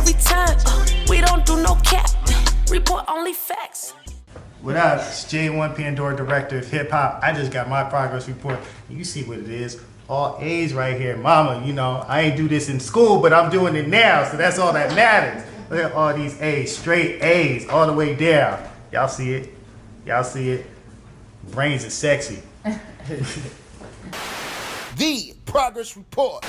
every time. We don't do no cap. Report only facts. What up? It's J1 Pandora, Director of Hip Hop. I just got my progress report. You see what it is. All A's right here. Mama, you know, I ain't do this in school, but I'm doing it now, so that's all that matters. Look at all these A's, straight A's, all the way down. Y'all see it? Y'all see it? Brains are sexy. The Progress Report.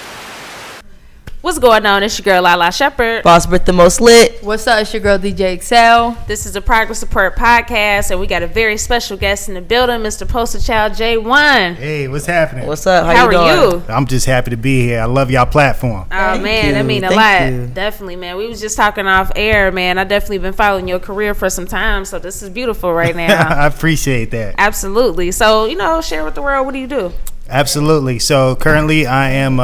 What's going on? It's your girl Lala Shepherd. Boss Brit the most lit. What's up? It's your girl DJ XL. This is the Progress Report podcast, and we got a very special guest in the building, Mr. PosterChild J1. Hey, what's happening? What's up? How you doing? are you? I'm just happy to be here. I love y'all platform. Oh Thank man, you. that mean a Thank lot. you. Definitely, man. We was just talking off air, man. I definitely been following your career for some time, so this is beautiful right now. I appreciate that. Absolutely. So, you know, share with the world, what do you do? Absolutely. So currently I am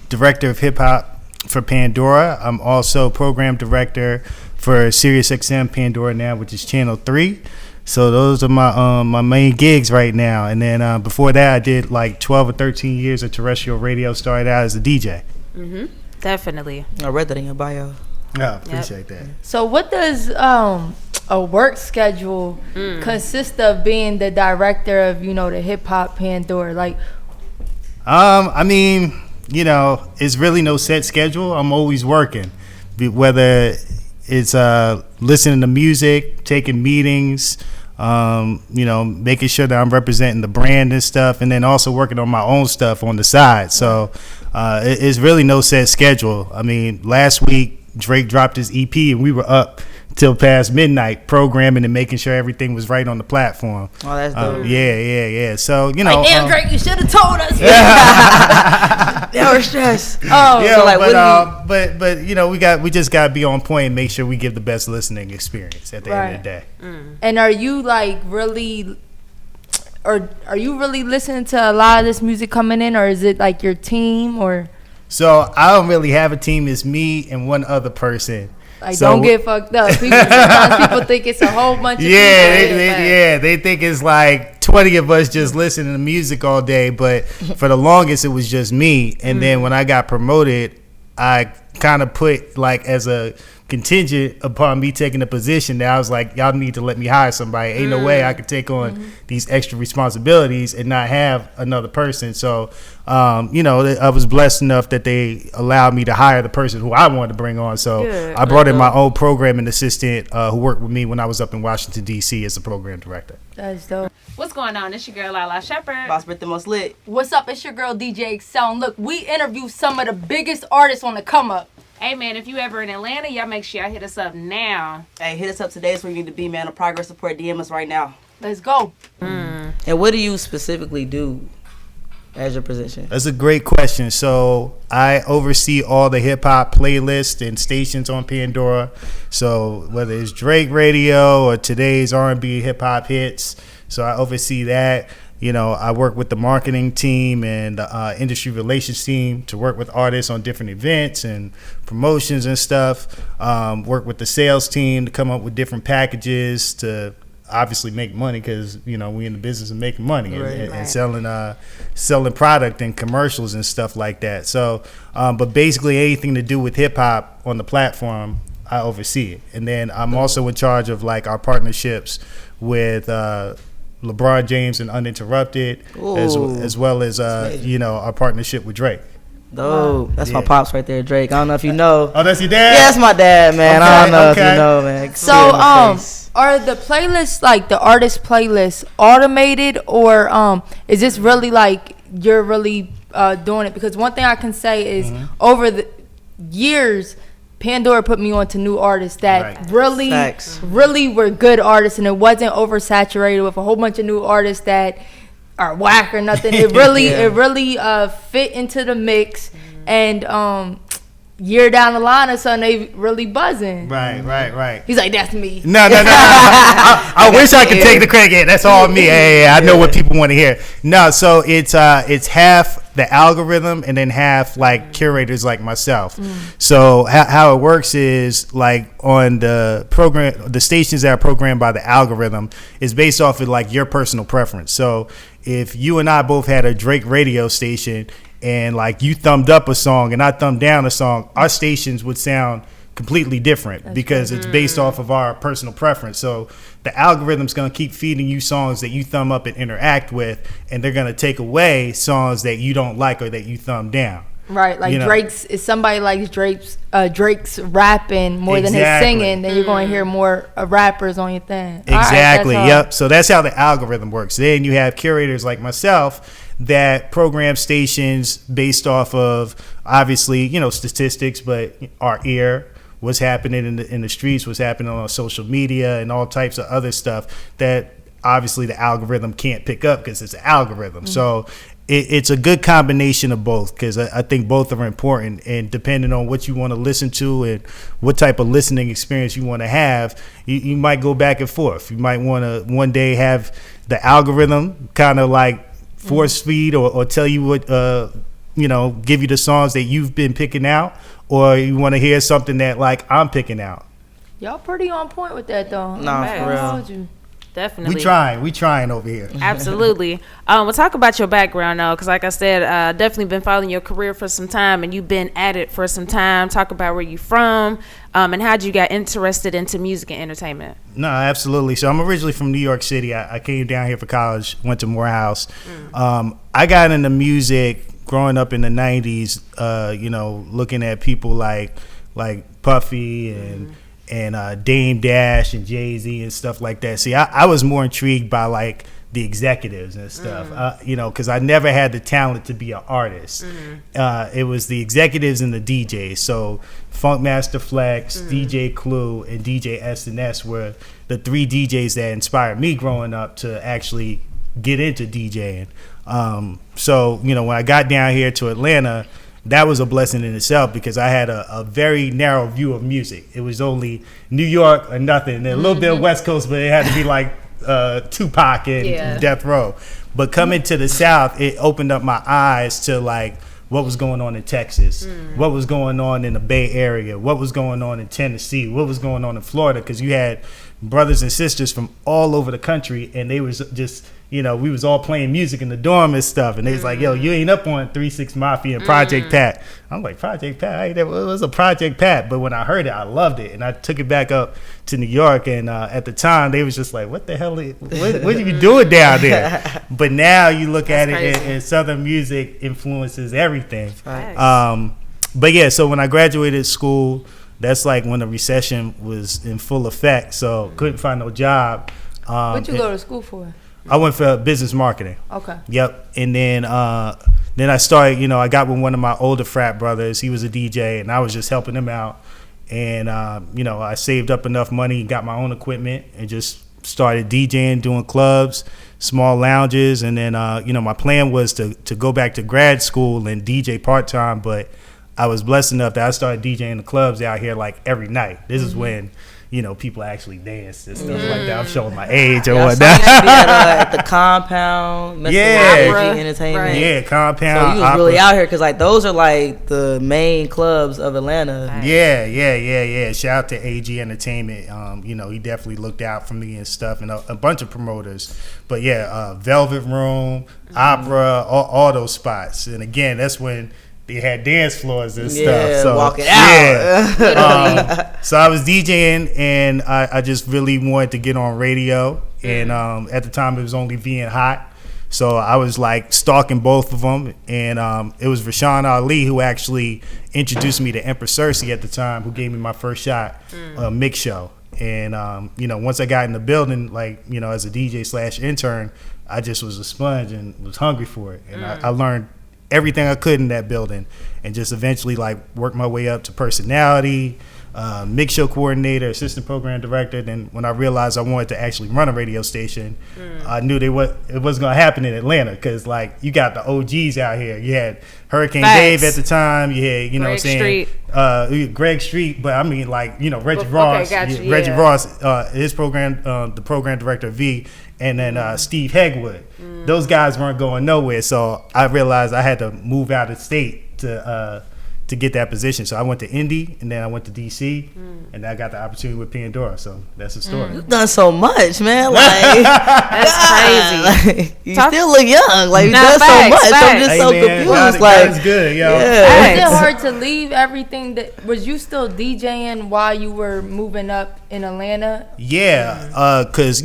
Director of Hip Hop for Pandora. I'm also Program Director for Sirius XM Pandora now, which is Channel 3. So those are my my main gigs right now. And then before that, I did like 12 or 13 years of terrestrial radio, started out as a DJ. Mm-hmm. Definitely. I read that in your bio. Oh, appreciate that. So what does a work schedule consist of being the director of, you know, the hip hop Pandora? Like, I mean, you know, it's really no set schedule. I'm always working, whether it's listening to music, taking meetings, you know, making sure that I'm representing the brand and stuff, and then also working on my own stuff on the side. So it's really no set schedule. I mean, last week Drake dropped his EP, and we were up till past midnight programming and making sure everything was right on the platform. Oh, that's dope. Yeah. So, you know. like, damn, Drake, you should have told us. They were stressed. Oh, Yeah, So, like, but you know, we just gotta be on point and make sure we give the best listening experience at the end of the day. and are you like really, or are you really listening to a lot of this music coming in, or is it like your team, or So I don't really have a team. It's me and one other person. like So- don't get fucked up? Sometimes people think it's a whole bunch of Yeah, people. they think it's like 20 of us just listening to music all day, but for the longest it was just me. And then when I got promoted, I kind of put like as a contingent upon me taking a position that I was like, y'all need to let me hire somebody. Ain't no way I could take on these extra responsibilities and not have another person. So, you know, I was blessed enough that they allowed me to hire the person who I wanted to bring on. So Good. I brought in my own programming assistant who worked with me when I was up in Washington, D.C. as a program director. That's dope. What's going on? It's your girl Lala Shepherd. Boss Brit the most lit. What's up? It's your girl DJ XL. And look, we interview some of the biggest artists on the come up. Hey, man, if you ever in Atlanta, y'all make sure y'all hit us up now. Hey, hit us up today. It's where you need to be, man. The Progress Report. DM us right now. Let's go. And what do you specifically do as your position? That's a great question. So I oversee all the hip hop playlists and stations on Pandora. So whether it's Drake Radio or today's R&B hip hop hits, so I oversee that. You know, I work with the marketing team and the industry relations team to work with artists on different events and promotions and stuff. Work with the sales team to come up with different packages to obviously make money, because, you know, we in the business of making money and selling product and commercials and stuff like that. So, but basically anything to do with hip hop on the platform, I oversee it. And then I'm also in charge of like our partnerships with LeBron James and Uninterrupted, as well as you know, our partnership with Drake. Dope. That's my Yeah. pops right there, Drake. I don't know if you know. Oh, that's your dad? Yeah, that's my dad, man. I don't know if you Okay. know, man. So, See it in my face. are the playlists, like the artist playlists, automated, or is this really like you're really doing it? Because one thing I can say is over the years, Pandora put me on to new artists that Right. Facts. really were good artists, and it wasn't oversaturated with a whole bunch of new artists that are whack or nothing. It really fit into the mix, and year down the line or something, they really buzzing. Right. He's like, that's me. No. I wish I could take the credit. That's all me. Hey, I know what people want to hear. No, so it's half the algorithm and then half like curators like myself. So how it works is like on the program, the stations that are programmed by the algorithm is based off of like your personal preference. So if you and I both had a Drake radio station and like you thumbed up a song and I thumbed down a song, our stations would sound completely different because it's based off of our personal preference. So the algorithm's going to keep feeding you songs that you thumb up and interact with, and they're going to take away songs that you don't like or that you thumb down. Right, like, you know, Drake's. If somebody likes Drake's rapping more than his singing, then you're going to hear more rappers on your thing. Exactly. Yep. So that's how the algorithm works. Then you have curators like myself that program stations based off of, obviously, you know, statistics, but our ear, what's happening in the streets, what's happening on social media, and all types of other stuff that obviously the algorithm can't pick up because it's an algorithm. So it's a good combination of both, because I think both are important, and depending on what you want to listen to and what type of listening experience you want to have, you might go back and forth. You might want to one day have the algorithm kind of like force feed or tell you what, you know, give you the songs that you've been picking out, or you want to hear something that like I'm picking out. Y'all pretty on point with that though. Nah, for real. Definitely. We trying over here. Absolutely. We'll talk about your background now, because like I said, definitely been following your career for some time, and you've been at it for some time. Talk about where you from, and how'd you got interested into music and entertainment. No, absolutely. So I'm originally from New York City. I came down here for college, went to Morehouse. I got into music growing up in the 90s, you know, looking at people like Puffy and Dame Dash and Jay-Z and stuff like that. See, I was more intrigued by like the executives and stuff, you know, because I never had the talent to be an artist. It was the executives and the DJs. So Funkmaster Flex, DJ Clue, and DJ S&S were the three DJs that inspired me growing up to actually get into DJing. So, you know, when I got down here to Atlanta, that was a blessing in itself, because I had a very narrow view of music. It was only New York or nothing, and a little bit of West Coast, but it had to be like Tupac and Death Row. But coming to the South, it opened up my eyes to like what was going on in Texas, what was going on in the Bay Area, what was going on in Tennessee, what was going on in Florida, because you had brothers and sisters from all over the country, and they was just, you know, we was all playing music in the dorm and stuff, and they was like, yo, you ain't up on 3 6 Mafia and Project Pat. I'm like, Project Pat? I ain't never, it was a Project Pat. But when I heard it, I loved it, and I took it back up to New York, and at the time, they was just like, what the hell, what are you doing down there? But now you look at it, and Southern music influences everything. But yeah, so when I graduated school, that's like when the recession was in full effect, so couldn't find no job. What you go to school for? I went for business marketing. Okay. Yep. And then I started, you know, I got with one of my older frat brothers. He was a DJ, and I was just helping him out. And, you know, I saved up enough money, got my own equipment, and just started DJing, doing clubs, small lounges. And then, you know, my plan was to go back to grad school and DJ part-time, but I was blessed enough that I started DJing the clubs out here like every night. This is when, you know, people actually dance and stuff like that. I'm showing my age or whatnot. So you used to be at the Compound, Entertainment. Right. Yeah, Compound. So you was really out here, because like those are like the main clubs of Atlanta. Right. Yeah. Shout out to AG Entertainment. You know, he definitely looked out for me and stuff, and a bunch of promoters. But yeah, Velvet Room, Opera, all those spots. And again, that's when they had dance floors and stuff. So walking out. Yeah. So I was DJing, and I just really wanted to get on radio. And at the time, it was only V and Hot. So I was like stalking both of them. And it was Rashawn Ali who actually introduced me to Empress Cersei at the time, who gave me my first shot, mix show. And, you know, once I got in the building, like, you know, as a DJ / intern, I just was a sponge and was hungry for it. And I learned everything I could in that building, and just eventually like worked my way up to personality, mix show coordinator, assistant program director. Then when I realized I wanted to actually run a radio station, I knew it wasn't going to happen in Atlanta, because like you got the OGs out here. You had Hurricane Dave at the time. You had, you know what I'm saying, Greg Street. But I mean, like, you know, Reggie Ross. Reggie Ross, his program, the program director V, and then Steve Hegwood. Those guys weren't going nowhere, so I realized I had to move out of state to to get that position. So I went to Indy, and then I went to DC, and I got the opportunity with Pandora. So that's the story. You've done so much, man. Like That's crazy. like, you still look young. Like, you've Nah, done so facts, much. I'm facts. just Hey, so man, confused. that's good, yo. Yeah. Was it hard to leave everything? That was you still DJing while you were moving up in Atlanta? Yeah, because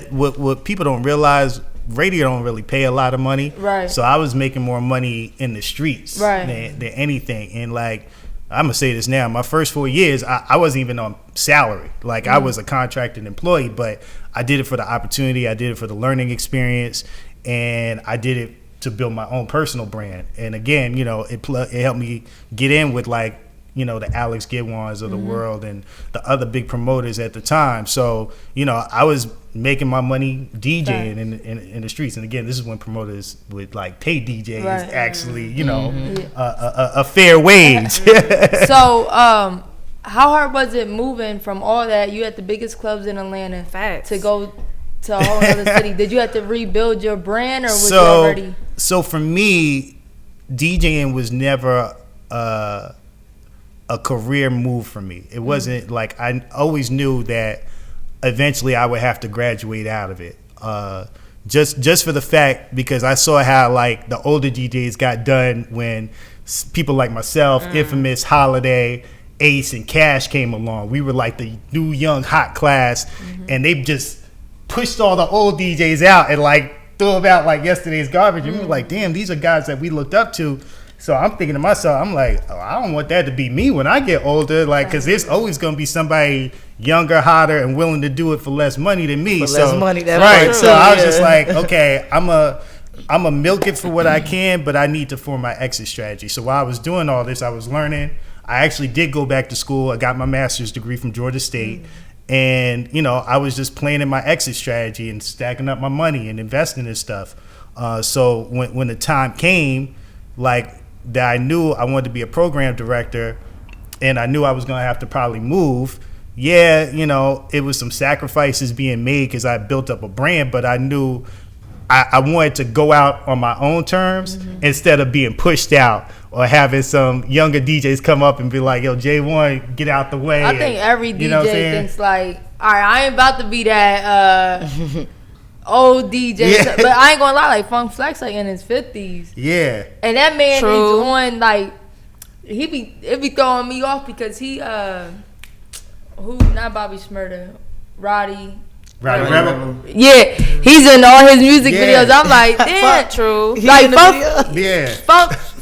what people don't realize, radio don't really pay a lot of money. Right. So I was making more money in the streets Right. than anything. And like, I'm gonna say this now, my first 4 years, I wasn't even on salary. Like I was a contracted employee, but I did it for the opportunity. I did it for the learning experience, and I did it to build my own personal brand. And again, it helped me get in with like, the Alex Gidwans of the world and the other big promoters at the time. So, I was making my money DJing in the streets. And again, this is when promoters would like pay DJs actually, a fair wage. So, how hard was it moving from all that? You had the biggest clubs in Atlanta Facts. to go to a whole other city. Did you have to rebuild your brand, or was you already? So for me, DJing was never a career move for me. It wasn't like, I always knew that eventually I would have to graduate out of it. Just for the fact, because I saw how like the older DJs got done when people like myself, Infamous, Holiday, Ace, and Cash came along. We were like the new young hot class, and they just pushed all the old DJs out and like threw them out like yesterday's garbage. And we were like, damn, these are guys that we looked up to. So I'm thinking to myself, I'm like, I don't want that to be me when I get older, like, because there's always going to be somebody younger, hotter, and willing to do it for less money than me. Less money, that's right. true. So I was just like, okay, I'm a milk it for what I can, but I need to form my exit strategy. So while I was doing all this, I was learning. I actually did go back to school. I got my master's degree from Georgia State. And, I was just planning my exit strategy and stacking up my money and investing in stuff. So when the time came, like, that I knew I wanted to be a program director, and I knew I was going to have to probably move. Yeah, it was some sacrifices being made because I built up a brand, but I knew I wanted to go out on my own terms instead of being pushed out or having some younger DJs come up and be like, yo, J1, get out the way. I think every DJ thinks like, all right, I ain't about to be that old DJ, but I ain't gonna lie, like Funk Flex like in his 50s. Yeah. And that man True. is on like, it be throwing me off because he not Bobby Shmurda, Roddy Rebel. Yeah, he's in all his music videos. I'm like, damn. True. Like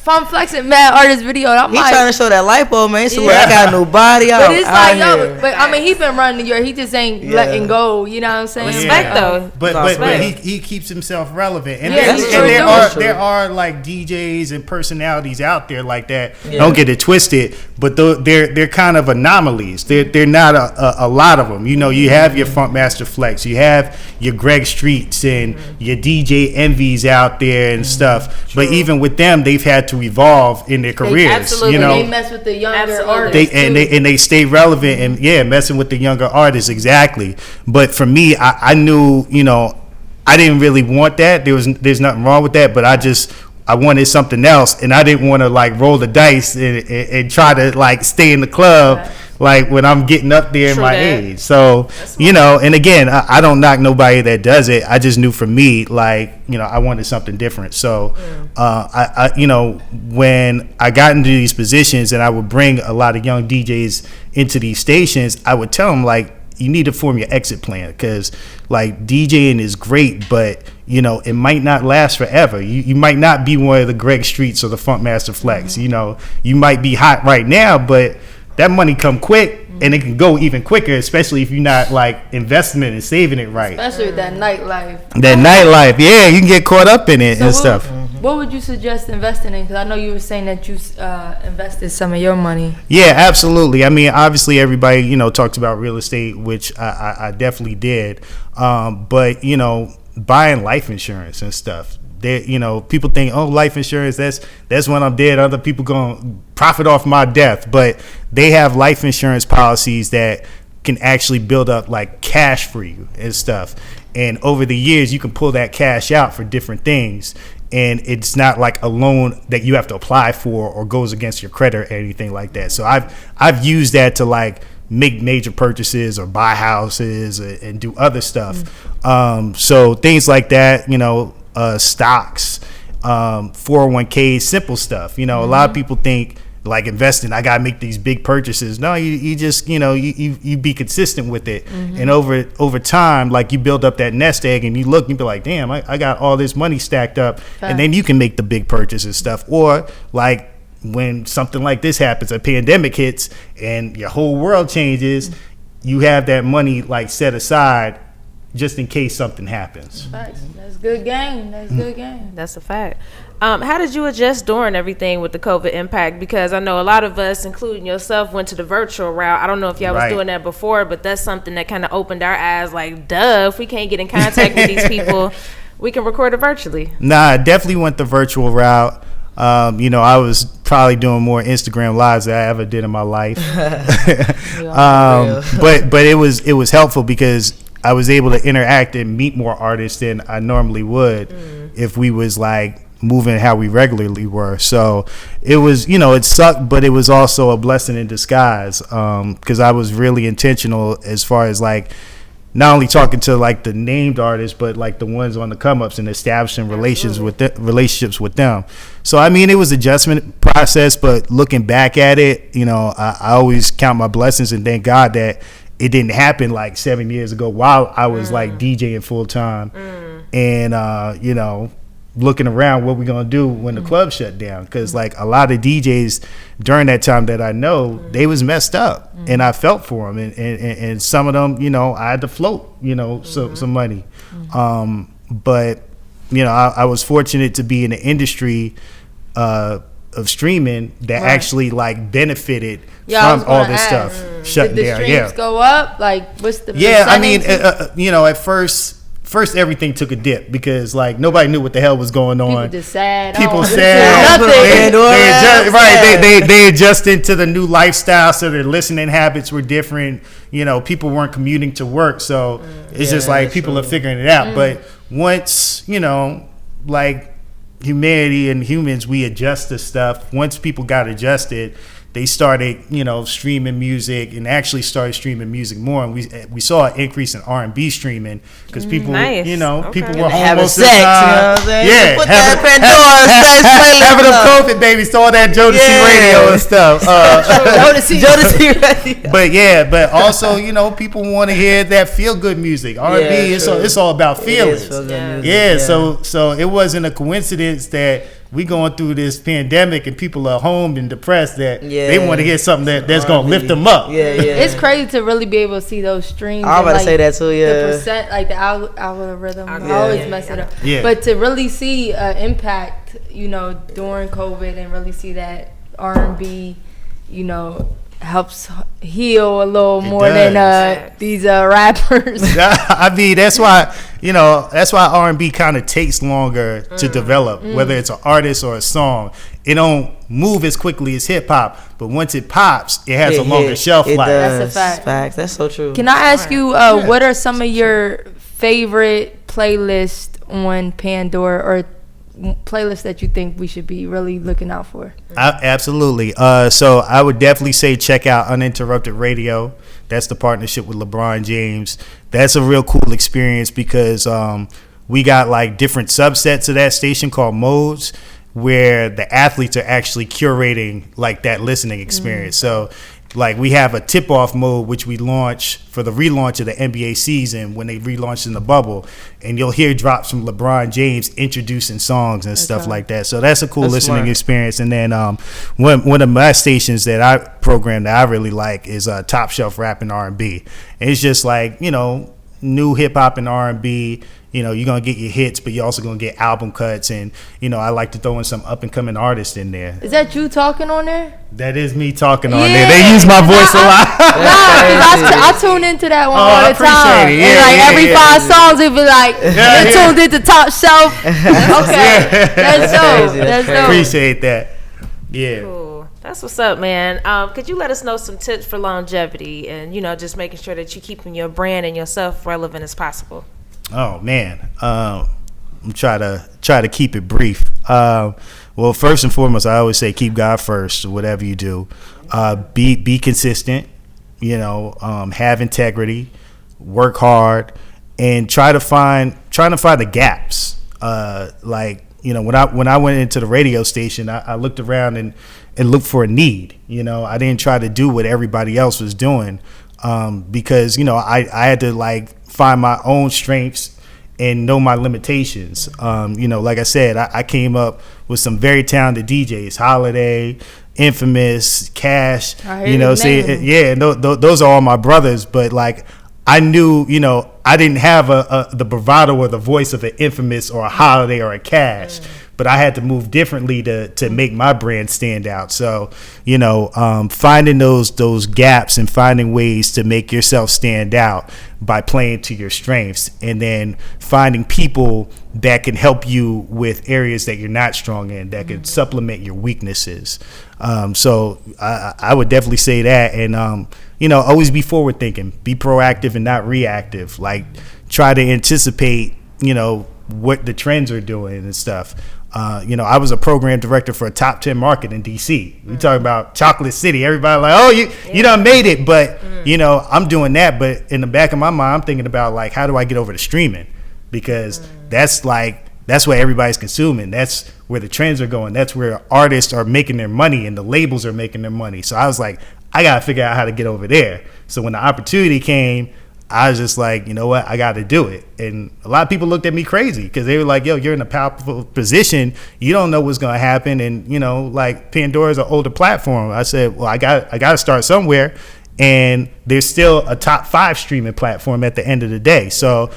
Funk Flex and Mad Artist video. And I'm He like, trying to show that lipo, man. So I got a new body. but it's like, but I mean, he been running New York. He just ain't letting go. You know what I'm saying? Respect though. But he keeps himself relevant, and, Yeah, there are like DJs and personalities out there like that. Yeah. Don't get it twisted, but they're kind of anomalies. They're not a lot of them. You have your Funkmaster Flex, you have your Greg Streets and your DJ Envies out there and stuff. True. But even with them, they've had to evolve in their careers. Absolutely, they mess with the younger artists. They stay relevant and messing with the younger artists, exactly. But for me, I knew, I didn't really want that. There's nothing wrong with that, but I wanted something else, and I didn't want to like roll the dice and try to like stay in the club like when I'm getting up there in my age. So and again, I don't knock nobody that does it. I just knew for me, like I wanted something different. So I when I got into these positions and I would bring a lot of young DJs into these stations, I would tell them like, you need to form your exit plan, because like DJing is great, but it might not last forever. You might not be one of the Greg Streets or the Funkmaster Flex. You might be hot right now, but that money come quick, and it can go even quicker, especially if you're not like investing it and saving it right. Especially with that nightlife. Yeah, you can get caught up in it and stuff. What would you suggest investing in? Because I know you were saying that you invested some of your money. Yeah, absolutely. I mean, obviously everybody, talks about real estate, which I definitely did. But, buying life insurance and stuff. People think, oh, life insurance, that's when I'm dead. Other people going to profit off my death. But they have life insurance policies that can actually build up like cash for you and stuff. And over the years, you can pull that cash out for different things. and it's not like a loan that you have to apply for or goes against your credit or anything like that. So I've used that to like make major purchases or buy houses and do other stuff. So things like that, you know, stocks, 401ks, simple stuff. You know, a lot of people think like investing, I gotta make these big purchases. No, you just, you know, you be consistent with it, and over time, like you build up that nest egg, and you look, you be like, damn, I got all this money stacked up, and then you can make the big purchases stuff. Or like when something like this happens, a pandemic hits, and your whole world changes, you have that money like set aside just in case something happens. Facts. That's good game. That's good game. That's a fact. How did you adjust during everything with the COVID impact? Because I know a lot of us, including yourself, went to the virtual route. I don't know if y'all was doing that before, but that's something that kind of opened our eyes. Like, duh, if we can't get in contact with these people, we can record it virtually. Nah, I definitely went the virtual route. You know, I was probably doing more Instagram lives than I ever did in my life. But it was helpful because I was able to interact and meet more artists than I normally would if we was like moving how we regularly were. So it was, you know, it sucked, but it was also a blessing in disguise, because I was really intentional as far as like not only talking to like the named artists, but like the ones on the come ups and establishing relationships with them. So I mean, it was an adjustment process, but looking back at it, you know, I always count my blessings and thank God that it didn't happen like 7 years ago while I was like DJing full time, and you know, looking around what we're gonna do when the club shut down, because like a lot of DJs during that time that I know, they was messed up, and I felt for them, and some of them, you know, I had to float, you know, some money, but you know, I was fortunate to be in the industry of streaming that actually like benefited from all this stuff shutting down. Did the streams go up? Like, what's the I mean, you know, at first everything took a dip because like nobody knew what the hell was going on. People just sad. People they adjusted to the new lifestyle, so their listening habits were different. You know, people weren't commuting to work, so it's just like people are figuring it out. But once, you know, like humanity and humans, we adjust to stuff. Once people got adjusted, they started, you know, streaming music, and actually started streaming music more. And we saw an increase in R&B streaming because people, you know, people were having almost sex. You know what I'm saying? Yeah, put that Pandora sex having them COVID babies, all that Jodeci radio and stuff. Jodeci radio. But yeah, but also, you know, people want to hear that feel good music. R&B, it's all about feelings. So it wasn't a coincidence that we going through this pandemic and people are home and depressed that they want to hear something that's going to lift them up. It's crazy to really be able to see those streams. I was about to say that too, The percent, like the algorithm, I always mess it up. But to really see impact, you know, during COVID, and really see that R&B, you know, helps heal a little more than these rappers. I mean, that's why R&B kind of takes longer to develop, whether it's an artist or a song. It don't move as quickly as hip hop, but once it pops, it has a longer shelf life. That's a fact. Facts. That's so true. Can I ask you, what are some of your favorite playlists on Pandora, or playlists that you think we should be really looking out for? Absolutely. So I would definitely say check out Uninterrupted Radio. That's the partnership with LeBron James. That's a real cool experience because we got like different subsets of that station called modes, where the athletes are actually curating like that listening experience. So like we have a tip-off mode, which we launch for the relaunch of the NBA season when they relaunched in the bubble, and you'll hear drops from LeBron James introducing songs and stuff like that. So that's a cool listening experience. And then one of my stations that I program that I really like is Top Shelf Rap and R&B. And it's just like, you know, new hip-hop and R&B. You know, you're going to get your hits, but you're also going to get album cuts. And, you know, I like to throw in some up-and-coming artists in there. Is that you talking on there? That is me talking on there. They use my voice a lot. I tune into that one all the time. It. And like every 5 songs, it be like, you're tuned into Top Shelf. Okay. That's dope. That's dope. Appreciate that. Yeah. Cool. That's what's up, man. Could you let us know some tips for longevity and, you know, just making sure that you're keeping your brand and yourself relevant as possible? Oh man, I'm try to keep it brief. Well, first and foremost, I always say keep God first. Whatever you do, be consistent. Have integrity, work hard, and try to find the gaps. When I went into the radio station, I looked around and looked for a need. I didn't try to do what everybody else was doing, because I had to find my own strengths and know my limitations. Like I said, I came up with some very talented DJs, Holiday, Infamous, Cash. And those are all my brothers. But I knew, I didn't have the bravado or the voice of an Infamous or a Holiday or a Cash. But I had to move differently to make my brand stand out. So, finding those gaps and finding ways to make yourself stand out by playing to your strengths, and then finding people that can help you with areas that you're not strong in, that can supplement your weaknesses. So I would definitely say that. And, always be forward thinking, be proactive and not reactive. Try to anticipate, what the trends are doing and stuff. I was a program director for a top 10 market in DC. We talking about Chocolate City. Everybody you done made it, but I'm doing that. But in the back of my mind, I'm thinking about how do I get over to streaming, because that's what everybody's consuming. That's where the trends are going. That's where artists are making their money and the labels are making their money. So I was I gotta figure out how to get over there. So when the opportunity came, I was just you know what, I got to do it. And a lot of people looked at me crazy because they were like, yo, you're in a powerful position. You don't know what's going to happen. And, Pandora is an older platform. I said, well, I got to start somewhere. And there's still a top 5 streaming platform at the end of the day. So,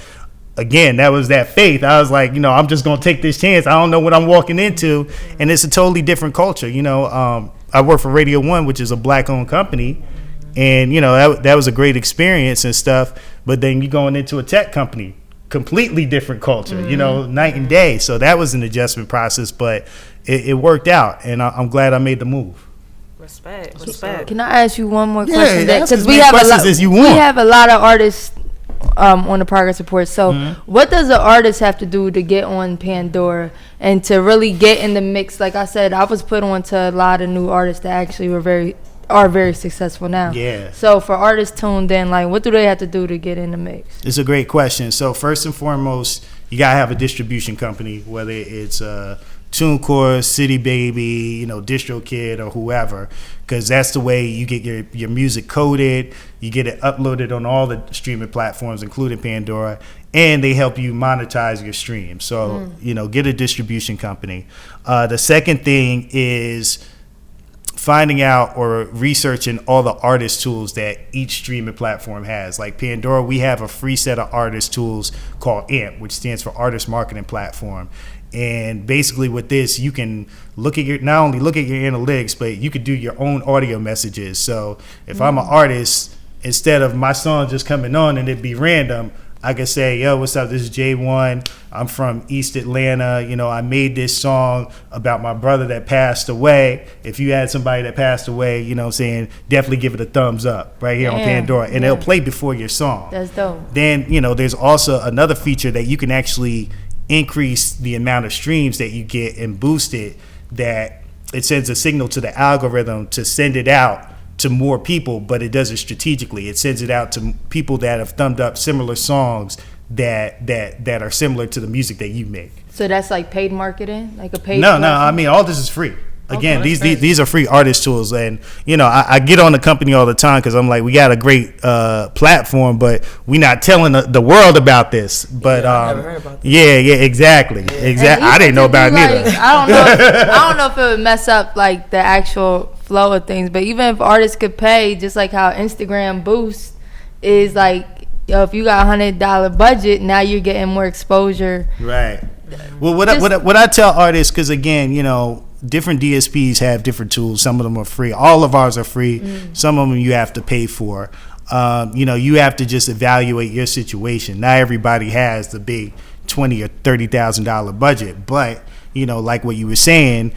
again, that was that faith. I was I'm just going to take this chance. I don't know what I'm walking into. And it's a totally different culture. I work for Radio 1, which is a black-owned company. And, that was a great experience and stuff. But then you're going into a tech company, completely different culture, night and day. So that was an adjustment process, but it worked out. And I'm glad I made the move. Respect. Can I ask you one more question? Because we have a lot of artists on the progress report. So what does an artist have to do to get on Pandora and to really get in the mix? Like I said, I was put on to a lot of new artists that actually are very successful now. Yeah. So for artists tuned in, what do they have to do to get in the mix? It's a great question. So first and foremost, you gotta have a distribution company, whether it's TuneCore, City Baby, DistroKid or whoever, because that's the way you get your music coded. You get it uploaded on all the streaming platforms, including Pandora, and they help you monetize your stream. So get a distribution company. The second thing is finding out or researching all the artist tools that each streaming platform has. Like Pandora, we have a free set of artist tools called AMP, which stands for Artist Marketing Platform. And basically with this, you can not only look at your analytics, but you could do your own audio messages. So if I'm an artist, instead of my song just coming on and it be random, I could say, yo, what's up? This is J1. I'm from East Atlanta. I made this song about my brother that passed away. If you had somebody that passed away, definitely give it a thumbs up right here on Pandora. And it'll play before your song. That's dope. Then, there's also another feature that you can actually increase the amount of streams that you get and boost it, that it sends a signal to the algorithm to send it out to more people, but it does it strategically. It sends it out to people that have thumbed up similar songs that are similar to the music that you make. So that's paid marketing, a paid. No. I mean, all this is free. Again, these are free artist tools, and I get on the company all the time because I'm we got a great platform, but we not telling the world about this. But I never heard about this. Yeah, exactly. I didn't know about it either. I don't know if it would mess up the actual flow of things, but even if artists could pay, just like how Instagram Boost is if you got $100 budget, now you're getting more exposure. Right. Well, what I tell artists, because again, different DSPs have different tools. Some of them are free. All of ours are free. Some of them you have to pay for. You have to just evaluate your situation. Not everybody has the big $20,000 or $30,000 budget, but like what you were saying,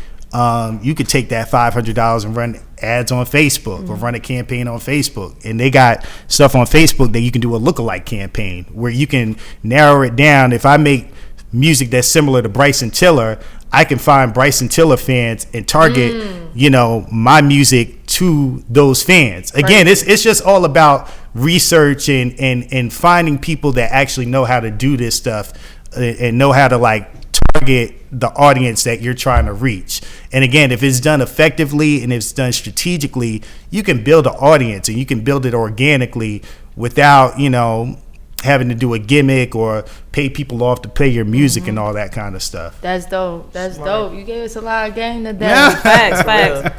you could take that $500 and run ads on Facebook or run a campaign on Facebook. And they got stuff on Facebook that you can do a lookalike campaign where you can narrow it down. If I make music that's similar to Bryson Tiller, I can find Bryson Tiller fans and target, you know, my music to those fans. Again, it's just all about research and finding people that actually know how to do this stuff and know how to like target the audience that you're trying to reach. And again, if it's done effectively and it's done strategically, you can build an audience and you can build it organically without, you know, having to do a gimmick or pay people off to play your music and all that kind of stuff. That's dope. That's dope. You gave us a lot of game today. Yeah. Facts.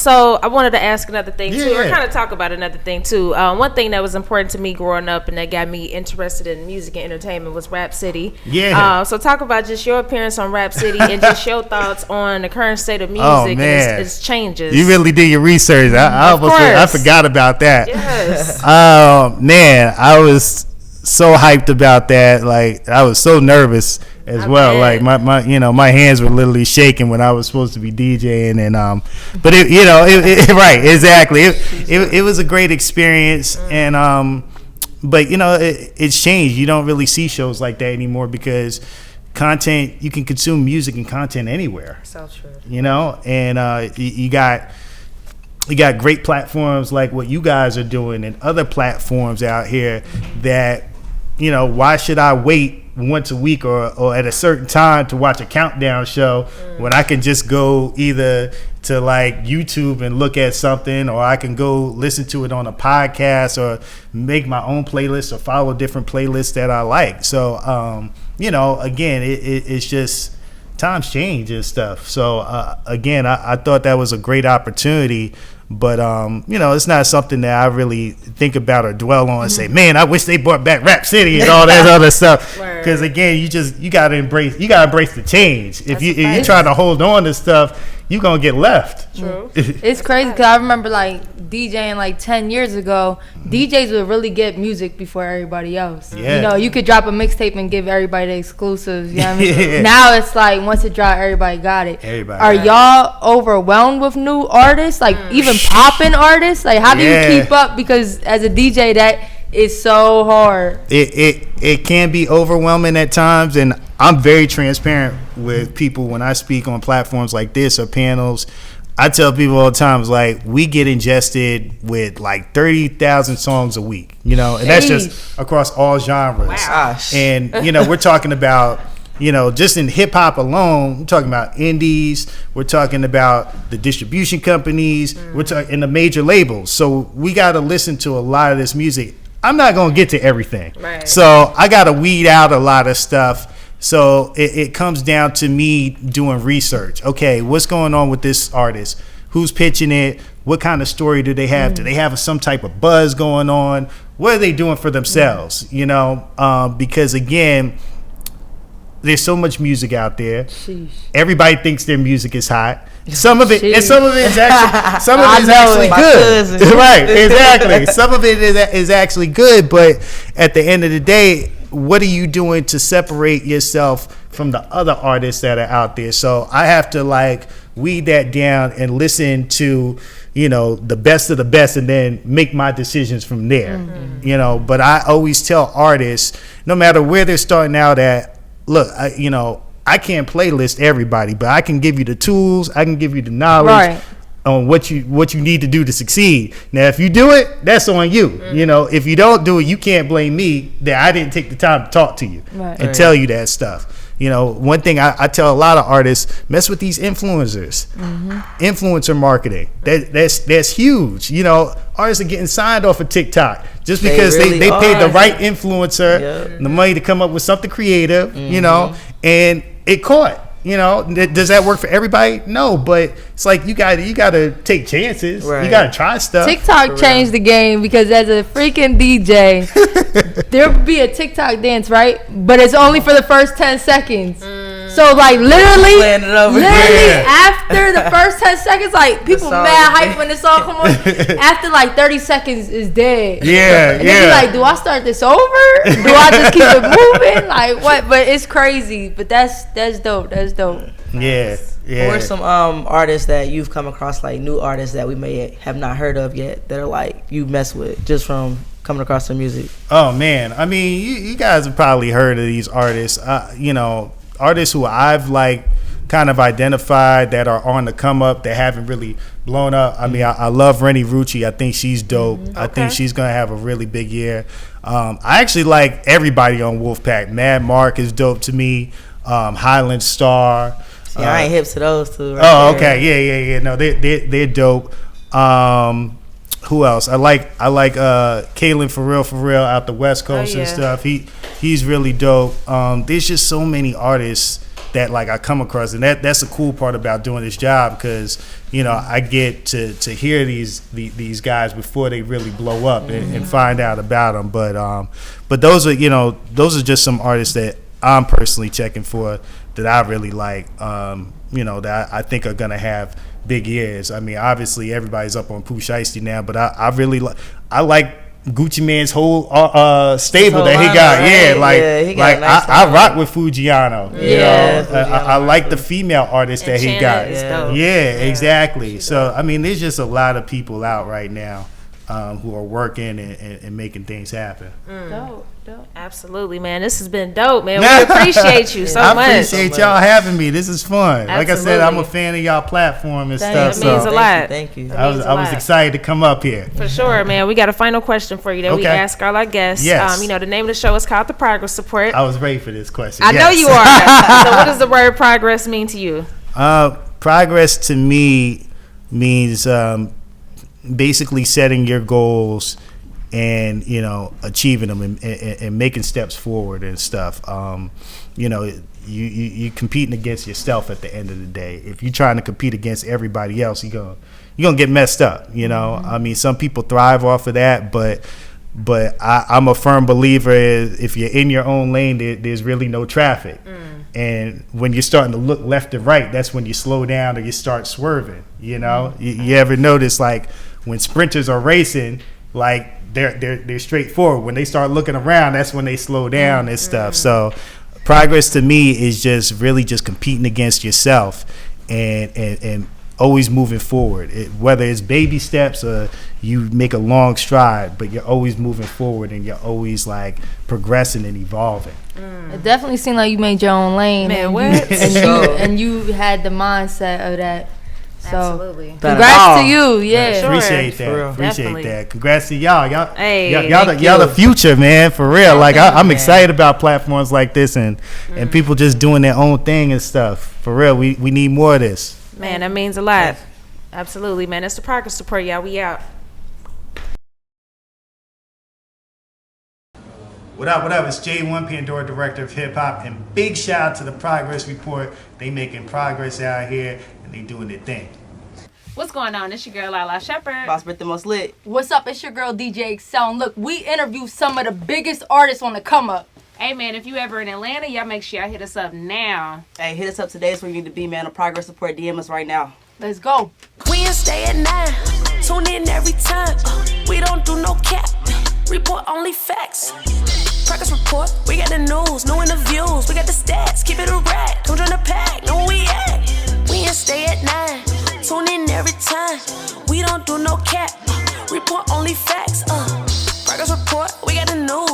So I wanted to ask another thing too, or Yeah. kind of talk about another thing too. One thing that was important to me growing up and that got me interested in music and entertainment was Rap City. Yeah. So talk about just your appearance on Rap City and just your thoughts on the current state of music Oh, and man. its changes. You really did your research. I forgot about that. Yes. Man, I was so hyped about that. Like, I was so nervous as well. bet. Like my hands were literally shaking when I was supposed to be DJing, and but it, you know, it right, exactly. It was a great experience, and but you know, it's changed. You don't really see shows like that anymore because content, you can consume music and content anywhere. So true. You know, and you got great platforms like what you guys are doing and other platforms out here that, you know, why should I wait once a week or at a certain time to watch a countdown show when I can just go either to like YouTube and look at something, or I can go listen to it on a podcast or make my own playlist or follow different playlists that I like. So, you know, again, it's just times change and stuff. So, again, I thought that was a great opportunity. But, you know, it's not something that I really think about or dwell on and say, man, I wish they brought back Rap City and all that other stuff. Because, again, you got to embrace the change. If you try to hold on to stuff, you're going to get left. True. It's crazy because I remember like DJing like 10 years ago. DJs would really get music before everybody else. Yeah. You know, you could drop a mixtape and give everybody the exclusives. You know what I mean? Yeah. Now it's like once it dropped, everybody got it. Everybody Are got it. y'all overwhelmed with new artists? Like even popping artists? Like how do Yeah. you keep up? Because as a DJ, that is so hard. It can be overwhelming at times, and I'm very transparent with people when I speak on platforms like this or panels. I tell people all the time, it's like we get ingested with like 30,000 songs a week, you know, and that's just across all genres. Gosh. And, you know, we're talking about, you know, just in hip hop alone, we're talking about indies, we're talking about the distribution companies, we're talking the major labels. So we got to listen to a lot of this music. I'm not going to get to everything. Right. So I got to weed out a lot of stuff. So it comes down to me doing research. Okay, what's going on with this artist? Who's pitching it? What kind of story do they have? Do they have some type of buzz going on? What are they doing for themselves? You know, because again, there's so much music out there. Sheesh. Everybody thinks their music is hot. Some of it, and Sheesh. some of it is actually, some of I it is know actually it. My good. cousin. Right, exactly. Some of it is actually good, but at the end of the day, what are you doing to separate yourself from the other artists that are out there? So I have to like weed that down and listen to, you know, the best of the best, and then make my decisions from there. You know, but I always tell artists, no matter where they're starting out at, look, you know, I can't playlist everybody, but I can give you the tools, I can give you the knowledge Right. on what you need to do to succeed. Now, if you do it, that's on you. You know, if you don't do it, you can't blame me that I didn't take the time to talk to you Right. and tell you that stuff. You know, one thing I tell a lot of artists, mess with these influencers. Influencer marketing. That's huge. You know, artists are getting signed off of TikTok just They because really they paid the are. right influencer Yep. the money to come up with something creative, you know, and it caught. You know, does that work for everybody? No, but it's like you gotta take chances. Right. You gotta try stuff. TikTok changed the game because as a freaking DJ, there'll be a TikTok dance, right? But it's only for the first 10 seconds. So like literally Playing it over. after the first 10 seconds, like people mad hype when the song come on. After like 30 seconds is dead. Yeah, and then be like, do I start this over? Do I just keep it moving? Like what? But it's crazy. But that's dope. That's dope. Yeah. Who are some artists that you've come across, like new artists that we may have not heard of yet, that are like you mess with just from coming across the music? Oh man, I mean, you guys have probably heard of these artists. You know, artists who I've like kind of identified that are on the come up that haven't really blown up. I mean, I love Rennie Rucci. I think she's dope. I think she's gonna have a really big year. I actually like everybody on Wolfpack. Mad Mark is dope to me. Highland Star. Yeah, I ain't hip to those two. Okay, yeah. No, they're dope. Who else? I like Kalen for real out the West Coast and stuff. He's really dope. There's just so many artists that like I come across, and that's the cool part about doing this job, because you know I get to hear these guys before they really blow up and find out about them. But those are just some artists that I'm personally checking for, that I really like, that I think are gonna have big years. I mean, obviously everybody's up on Pooh Shiesty now, but I really like Gucci Mane's whole stable that he got. Right? He got nice I rock with Fujiano. I like the female artists that he got. Exactly. So I mean, there's just a lot of people out right now who are working and making things happen. Dope. Absolutely, man. This has been dope, man. We appreciate you so much. I appreciate y'all having me. This is fun. Absolutely. Like I said, I'm a fan of y'all platform and stuff. That means a lot. Thank you. I was excited to come up here. For sure, man. We got a final question for you that we ask all our guests. Yes. The name of the show is called The Progress Report. I was ready for this question. I know you are. So what does the word progress mean to you? Progress to me means basically setting your goals and achieving them and making steps forward and stuff. You competing against yourself at the end of the day. If you're trying to compete against everybody else, you're gonna get messed up. I mean, some people thrive off of that, but I'm a firm believer if you're in your own lane, there's really no traffic. And when you're starting to look left and right, that's when you slow down or you start swerving. You ever notice, like when sprinters are racing, like they're straightforward. When they start looking around, that's when they slow down and stuff. So progress to me is just really just competing against yourself and always moving forward. Whether it's baby steps or you make a long stride, but you're always moving forward and you're always like progressing and evolving. It definitely seemed like you made your own lane. Man, and you had the mindset of that. So absolutely. Congrats to you. Yeah. Sure. Appreciate that. Definitely. That. Congrats to y'all. Y'all Y'all the future, man, for real. Like I'm excited about platforms like this and people just doing their own thing and stuff. For real. We need more of this. Man, that means a lot. Absolutely, man. That's the Progress Report, y'all. We out. What up? It's J1, Pandora, Director of Hip Hop, and big shout out to the Progress Report. They making progress out here and they doing their thing. What's going on? It's your girl Lala Shepherd. Boss Brit the Most Lit. What's up? It's your girl DJ XL. And look, we interview some of the biggest artists on the come up. Hey man, if you ever in Atlanta, y'all make sure y'all hit us up now. Hey, hit us up today. It's where you need to be, man. The Progress Report, DM us right now. Let's go. Wednesday at 9. Tune in every time. We don't do no cap. Report only facts. Progress Report. We got the news, new interviews. We got the stats. Keep it a rack. Come join the pack. Know where we at. Wednesday at 9. Tune in every time. We don't do no cap. Report only facts. Progress Report. We got the news.